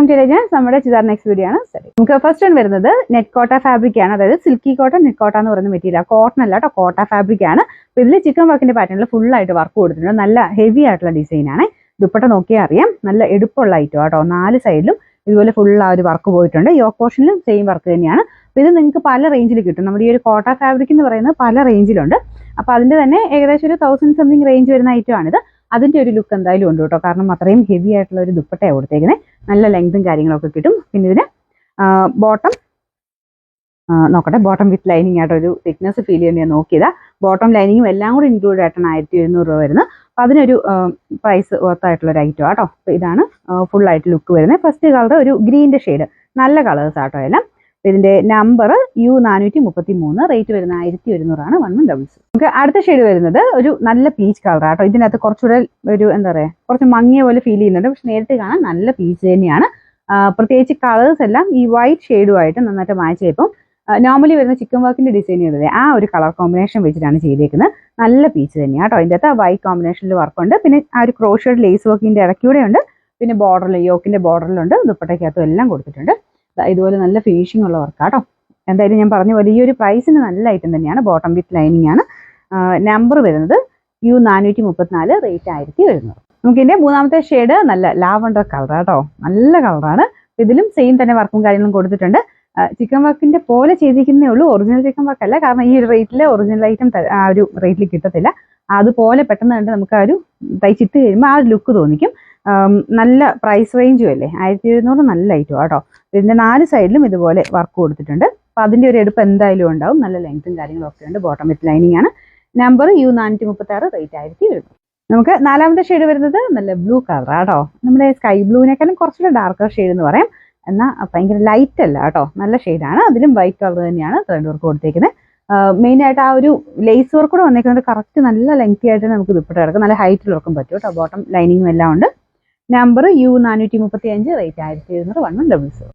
Welcome to നമ്മുടെ ചിതാർ next video ആണ്. നമുക്ക് ഫസ്റ്റ് വൺ വരുന്നത് നെറ്റ് കോട്ട ഫാബ്രിക് ആണ്. അതായത് സിൽക്കി കോട്ടൺ നെറ്റ് കോട്ട എന്ന് പറയുന്ന മെറ്റീരിയൽ, കോട്ടൺ അല്ല കേട്ടോ, കോട്ട ഫാബ്രിക് ആണ്. അപ്പോൾ ഇതിൽ ചിക്കൻ വർക്കിന്റെ പാറ്റേണിൽ ഫുൾ ആയിട്ട് വർക്ക് കൊടുത്തിട്ടുണ്ട്. നല്ല ഹെവി ആയിട്ടുള്ള ഡിസൈൻ ആണ്. ദുപ്പട്ട നോക്കിയാൽ അറിയാം, നല്ല എടുപ്പുള്ള ഐറ്റം കേട്ടോ. 4 സൈഡിലും ഇതുപോലെ ഫുൾ ആ ഒരു വർക്ക് പോയിട്ടുണ്ട്. യോക്ക് പോർഷനിലും സെയിം വർക്ക് തന്നെയാണ്. അപ്പോൾ ഇത് നിങ്ങൾക്ക് പല റേഞ്ചിൽ കിട്ടും. നമ്മുടെ ഈ ഒരു കോട്ട ഫാബ്രിക് എന്ന് പറയുന്നത് പല റേഞ്ചിലുണ്ട്. അപ്പോൾ അതിന്റെ തന്നെ ഏകദേശം ഒരു 1000 സംതിങ് റേഞ്ച് വരുന്ന ഐറ്റം ആണിത്. അതിന്റെ ഒരു ലുക്ക് എന്തായാലും ഉണ്ട് കേട്ടോ, കാരണം അത്രയും ഹെവി ആയിട്ടുള്ള ഒരു ദുപ്പട്ടയാണ് കൊടുത്തേക്കുന്നത്. നല്ല ലെങ്തും കാര്യങ്ങളൊക്കെ കിട്ടും. പിന്നെ ഇതിന് ബോട്ടം നോക്കട്ടെ, ബോട്ടം വിത്ത് ലൈനിങ് ആയിട്ട് ഒരു തിക്നെസ് ഫീൽ ചെയ്യാൻ ഞാൻ നോക്കിയതാ. ബോട്ടം ലൈനിങ്ങും എല്ലാം കൂടി ഇൻക്ലൂഡ് ആയിട്ടാണ് 1700 രൂപ വരുന്നത്. അപ്പോൾ അതിനൊരു പ്രൈസ് വർത്തായിട്ടുള്ള ഒരു ഐറ്റം ആട്ടോ. അപ്പോൾ ഇതാണ് ഫുൾ ആയിട്ട് ലുക്ക് വരുന്നത്. ഫസ്റ്റ് കളർ ഒരു ഗ്രീൻ്റെ ഷെയ്ഡ്, നല്ല കളേഴ്സ് ആട്ടോ എല്ലാം. ഇതിന്റെ നമ്പർ U433, റേറ്റ് വരുന്നത് 1100 1100. നമുക്ക് അടുത്ത ഷെയ്ഡ് വരുന്നത് ഒരു നല്ല പീച്ച് കളർ ആട്ടോ. ഇതിനകത്ത് കുറച്ചുകൂടെ ഒരു എന്താ പറയുക, കുറച്ച് മങ്ങിയ പോലെ ഫീൽ ചെയ്യുന്നുണ്ട്. പക്ഷെ നേരിട്ട് കാണാൻ നല്ല പീച്ച് തന്നെയാണ്. പ്രത്യേകിച്ച് കളേഴ്സ് എല്ലാം ഈ വൈറ്റ് ഷെയ്ഡുമായിട്ട് നന്നായിട്ട് മാച്ച് ചെയ്യും. നോർമലി വരുന്ന ചിക്കൻ വർക്കിന്റെ ഡിസൈൻ ചെയ്തത് ആ ഒരു കളർ കോമ്പിനേഷൻ വെച്ചിട്ടാണ് ചെയ്തേക്കുന്നത്. നല്ല പീച്ച് തന്നെയാണ് കേട്ടോ. ഇതിൻ്റെ അകത്ത് വൈറ്റ് കോമ്പിനേഷനിൽ വർക്കുണ്ട്. പിന്നെ ആ ഒരു ക്രോഷഡ് ലേസ് വർക്കിന്റെ ഇടയ്ക്കൂടെ ഉണ്ട്. പിന്നെ ബോർഡറിൽ, യോക്കിന്റെ ബോർഡറിലുണ്ട്, ദുപ്പട്ടയ്ക്കകത്തും എല്ലാം കൊടുത്തിട്ടുണ്ട്. ഇതുപോലെ നല്ല ഫിനിഷിംഗ് ഉള്ള വർക്കാട്ടോ. എന്തായാലും ഞാൻ പറഞ്ഞ പോലെ ഈ ഒരു പ്രൈസിന് നല്ല ഐറ്റം തന്നെയാണ്. ബോട്ടം വിത്ത് ലൈനിങ് ആണ്. നമ്പർ വരുന്നത് U434, റേറ്റ് 1100. നമുക്ക് ഇതിന്റെ മൂന്നാമത്തെ ഷെയ്ഡ് നല്ല ലാവണ്ടർ കളർ ആട്ടോ. നല്ല കളറാണ്. ഇതിലും സെയിം തന്നെ വർക്കും കാര്യങ്ങളും കൊടുത്തിട്ടുണ്ട്. ചിക്കൻ വർക്കിന്റെ പോലെ ചെയ്തിരിക്കുന്നേ ഉള്ളൂ, ഒറിജിനൽ ചിക്കൻ വർക്ക് അല്ല. കാരണം ഈ ഒരു റേറ്റിൽ ഒറിജിനൽ ഐറ്റം ആ ഒരു റേറ്റിൽ കിട്ടത്തില്ല. അതുപോലെ പെട്ടെന്ന് കണ്ട് നമുക്ക് ആ ഒരു തയ്ച്ചിട്ട് കഴിയുമ്പോൾ ആ ഒരു ലുക്ക് തോന്നിക്കും. നല്ല പ്രൈസ് റേഞ്ചും അല്ലേ, 1700, നല്ല ഐറ്റം കേട്ടോ. ഇതിന്റെ 4 സൈഡിലും ഇതുപോലെ വർക്ക് കൊടുത്തിട്ടുണ്ട്. അപ്പോൾ അതിന്റെ ഒരു എടുപ്പ് എന്തായാലും ഉണ്ടാവും. നല്ല ലെങ്ത്തും കാര്യങ്ങളും ഒക്കെ ഉണ്ട്. ബോട്ടം വിത്ത് ലൈനിങ് ആണ്. Number U436, rate 1100. നമുക്ക് നാലാമത്തെ ഷെയ്ഡ് വരുന്നത് നല്ല ബ്ലൂ കളർ ആട്ടോ. നമ്മുടെ സ്കൈ ബ്ലൂവിനേക്കാളും കുറച്ചുകൂടെ ഡാർക്കർ ഷെയ്ഡ് എന്ന് പറയാം. എന്നാൽ ഭയങ്കര ലൈറ്റ് അല്ല കേട്ടോ, നല്ല ഷെയ്ഡാണ്. അതിലും വൈറ്റ് കളർ തന്നെയാണ് ത്രെഡ് വർക്ക് കൊടുത്തേക്കുന്നത്. മെയിനായിട്ട് ആ ഒരു ലേസ് വർക്ക് കൂടെ വന്നേക്കുന്നത് കറക്റ്റ് നല്ല ലെങ്തി ആയിട്ട് നമുക്ക് ദുപ്പട്ട കിടക്കും. നല്ല ഹൈറ്റിൽ ഉറക്കും പറ്റും കേട്ടോ. ബോട്ടം ലൈനിങ്ങും എല്ലാം ഉണ്ട്. Number U435, rate 1700 1100.